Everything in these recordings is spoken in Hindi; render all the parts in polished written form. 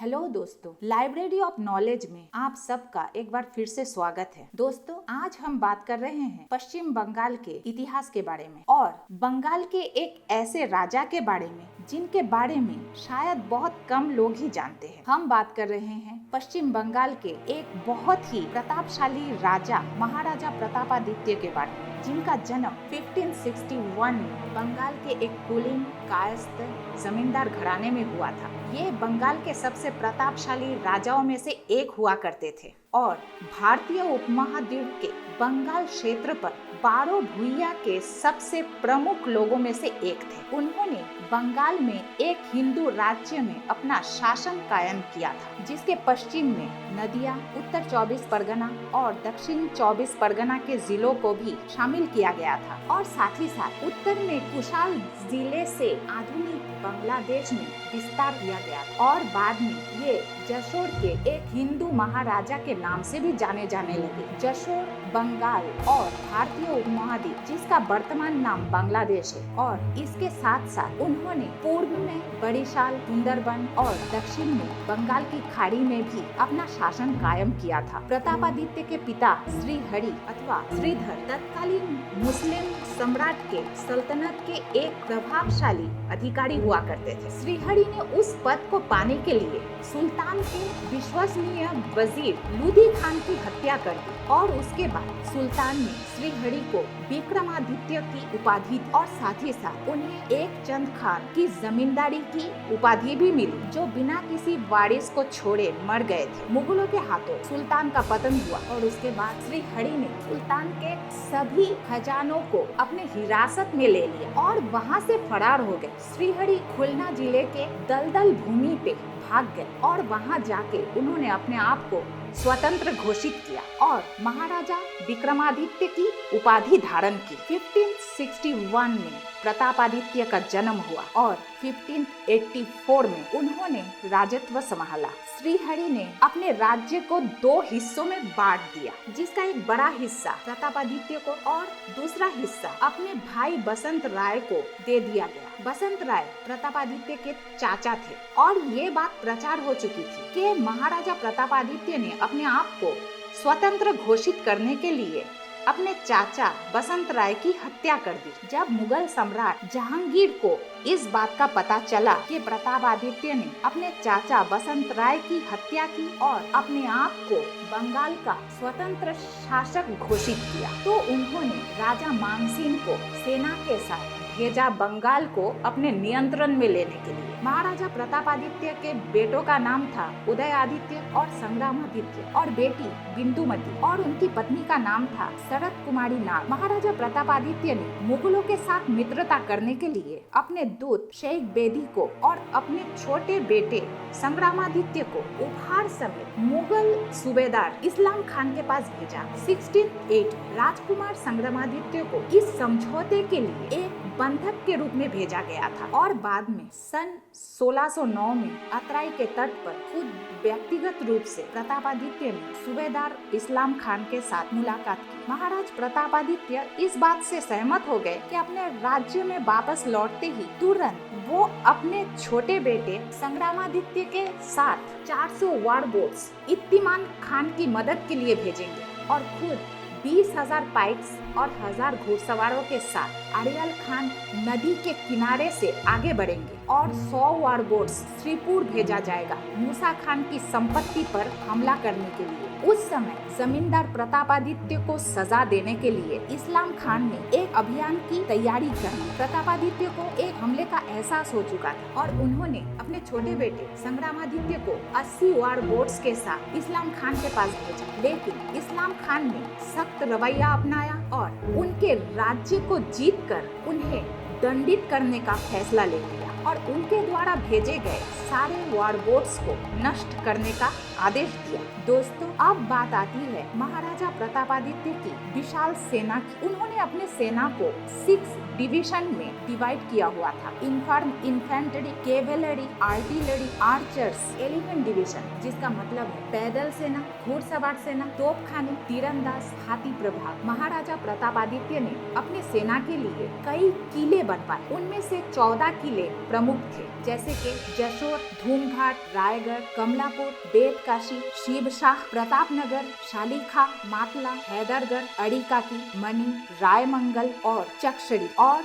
हेलो दोस्तों, लाइब्रेरी ऑफ नॉलेज में आप सबका एक बार फिर से स्वागत है। दोस्तों, आज हम बात कर रहे हैं पश्चिम बंगाल के इतिहास के बारे में और बंगाल के एक ऐसे राजा के बारे में जिनके बारे में शायद बहुत कम लोग ही जानते हैं। हम बात कर रहे हैं पश्चिम बंगाल के एक बहुत ही प्रतापशाली राजा महाराजा प्रतापादित्य के बारे में, जिनका जन्म 1561 में बंगाल के एक कुलीन कायस्थ जमींदार घराने में हुआ था। ये बंगाल के सबसे प्रतापशाली राजाओं में से एक हुआ करते थे और भारतीय उपमहाद्वीप के बंगाल क्षेत्र पर 12 भूइया के सबसे प्रमुख लोगों में से एक थे। उन्होंने बंगाल में एक हिंदू राज्य में अपना शासन कायम किया था, जिसके पश्चिम में नदिया, उत्तर 24 परगना और दक्षिण 24 परगना के जिलों को भी शामिल किया गया था और साथ ही साथ उत्तर में कुशाल जिले से आधुनिक बांग्लादेश में विस्तार किया गया और बाद में ये जशोर के एक हिंदू महाराजा के नाम से भी जाने जाने लगे। जशोर बंगाल और भारतीय उपमहाद्वीप, जिसका वर्तमान नाम बांग्लादेश है, और इसके साथ साथ उन्होंने पूर्व में बड़ीशाल, सुंदरबन और दक्षिण में बंगाल की खाड़ी में भी अपना शासन कायम किया था। प्रतापादित्य के पिता श्रीहरि अथवा श्रीधर तत्कालीन मुस्लिम सम्राट के सल्तनत के एक प्रभावशाली अधिकारी हुआ करते थे। श्रीहरि ने उस पद को पाने के लिए सुल्तान के विश्वसनीय वजीर लूदी खान की हत्या कर दी और उसके बाद सुल्तान ने श्रीहरि को विक्रमादित्य की उपाधि दी और साथ ही साथ उन्हें एक चंद खान की जमींदारी की उपाधि भी मिली, जो बिना किसी वारिस को छोड़े मर गए थे। मुगलों के हाथों सुल्तान का पतन हुआ और उसके बाद श्रीहरि ने सुल्तान के सभी खजानों को अपने हिरासत में ले लिया और वहां से फरार हो गए। श्रीहरि खुलना जिले के दलदल भूमि पे भाग गए और वहां जाके उन्होंने अपने आप को स्वतंत्र घोषित किया और महाराजा विक्रमादित्य की उपाधि धारण की। 1561 में प्रतापादित्य का जन्म हुआ और 1584 में उन्होंने राजत्व संभाला। श्रीहरि ने अपने राज्य को 2 हिस्सों में बांट दिया, जिसका एक बड़ा हिस्सा प्रतापादित्य को और दूसरा हिस्सा अपने भाई बसंत राय को दे दिया गया। बसंत राय प्रतापादित्य के चाचा थे और ये बात प्रचार हो चुकी थी कि महाराजा प्रतापादित्य ने अपने आप को स्वतंत्र घोषित करने के लिए अपने चाचा बसंत राय की हत्या कर दी। जब मुगल सम्राट जहांगीर को इस बात का पता चला कि प्रतापादित्य ने अपने चाचा बसंत राय की हत्या की और अपने आप को बंगाल का स्वतंत्र शासक घोषित किया, तो उन्होंने राजा मानसिंह को सेना के साथ भेजा बंगाल को अपने नियंत्रण में लेने के लिए। महाराजा प्रतापादित्य के बेटों का नाम था उदयादित्य और संग्रामादित्य और बेटी बिंदुमती और उनकी पत्नी का नाम था शरद कुमारी नाग। महाराजा प्रतापादित्य ने मुगलों के साथ मित्रता करने के लिए अपने दूत शेख बेदी को और अपने छोटे बेटे संग्रामादित्य को उपहार समेत मुगल सूबेदार इस्लाम खान के पास भेजा। 1608 राजकुमार संग्रामादित्य को इस समझौते के लिए एक बंधक के रूप में भेजा गया था और बाद में सन 1609 में अतराई के तट पर खुद व्यक्तिगत रूप से प्रतापादित्य ने सूबेदार इस्लाम खान के साथ मुलाकात की। महाराज प्रतापादित्य इस बात से सहमत हो गए कि अपने राज्य में वापस लौटते ही तुरंत वो अपने छोटे बेटे संग्रामादित्य के साथ 400 वार बोट्स इत्तिमान खान की मदद के लिए भेजेंगे और खुद 20,000 पाइक्स और 1000 घुड़सवारों के साथ अरियल खान नदी के किनारे से आगे बढ़ेंगे और 100 वार बोट्स श्रीपुर भेजा जाएगा मूसा खान की संपत्ति पर हमला करने के लिए। उस समय जमींदार प्रतापादित्य को सजा देने के लिए इस्लाम खान ने एक अभियान की तैयारी कर ली। प्रतापादित्य को एक हमले का एहसास हो चुका था और उन्होंने अपने छोटे बेटे संग्रामादित्य को 80 वार बोट्स के साथ इस्लाम खान के पास भेजा, लेकिन इस्लाम खान ने सख्त रवैया अपनाया और उनके राज्य को जीतकर उन्हें दंडित करने का फैसला ले लिया और उनके द्वारा भेजे गए सारे वार बोट्स को नष्ट करने का आदेश दिया। दोस्तों, अब बात आती है महाराजा प्रतापादित्य की विशाल सेना की। उन्होंने अपने सेना को 6 डिवीजन में डिवाइड किया हुआ था। Infantry, cavalry, artillery, archers, elephant division, जिसका मतलब है पैदल सेना, घुड़सवार सेना, तोपखाने, तीरंदाज, हाथी प्रभाग। महाराजा प्रतापादित्य ने अपनी सेना के लिए कई किले बनवाए। उनमें से 14 किले प्रमुख थे, जैसे कि जशोर, धूमघाट, रायगढ़, कमलापुर, बेतकाशी, शिवशाह, प्रतापनगर, शालीखा, मातला, हैदरगढ़, अड़ीकाकी, मनी, रायमंगल और चक्षड़ी और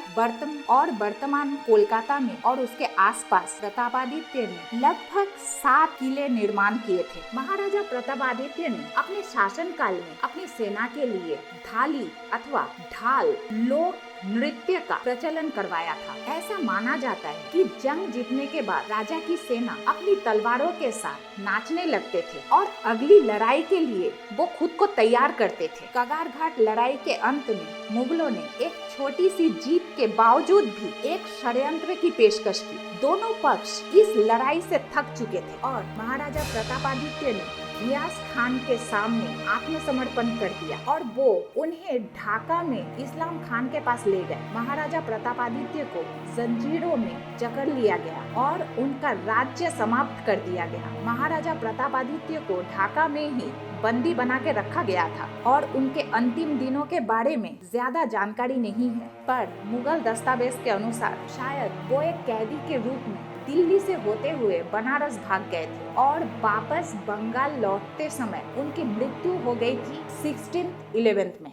वर्तमान कोलकाता में और उसके आसपास प्रतापादित्य ने लगभग 7 किले निर्माण किए थे। महाराजा प्रतापादित्य ने अपने शासन काल में अपनी सेना के लिए थाली अथवा ढाल लोक नृत्य का प्रचलन करवाया था। ऐसा माना जाता है कि जंग जीतने के बाद राजा की सेना अपनी तलवारों के साथ नाचने लगते थे और अगली लड़ाई के लिए वो खुद को तैयार करते थे। कगार घाट लड़ाई के अंत में मुगलों ने एक छोटी सी जीत के बावजूद भी एक षड्यंत्र की पेशकश की। दोनों पक्ष इस लड़ाई से थक चुके थे और महाराजा प्रतापादित्य ने घियास खान के सामने आत्मसमर्पण कर दिया और वो उन्हें ढाका में इस्लाम खान के पास ले गए। महाराजा प्रतापादित्य को जंजीरों में जकड़ लिया गया और उनका राज्य समाप्त कर दिया गया। महाराजा प्रतापादित्य को ढाका में ही बंदी बना के रखा गया था और उनके अंतिम दिनों के बारे में ज्यादा जानकारी नहीं है, पर मुगल दस्तावेज के अनुसार शायद वो एक कैदी के रूप में दिल्ली से होते हुए बनारस भाग गए थे और वापस बंगाल लौटते समय उनकी मृत्यु हो गई थी 1611 में।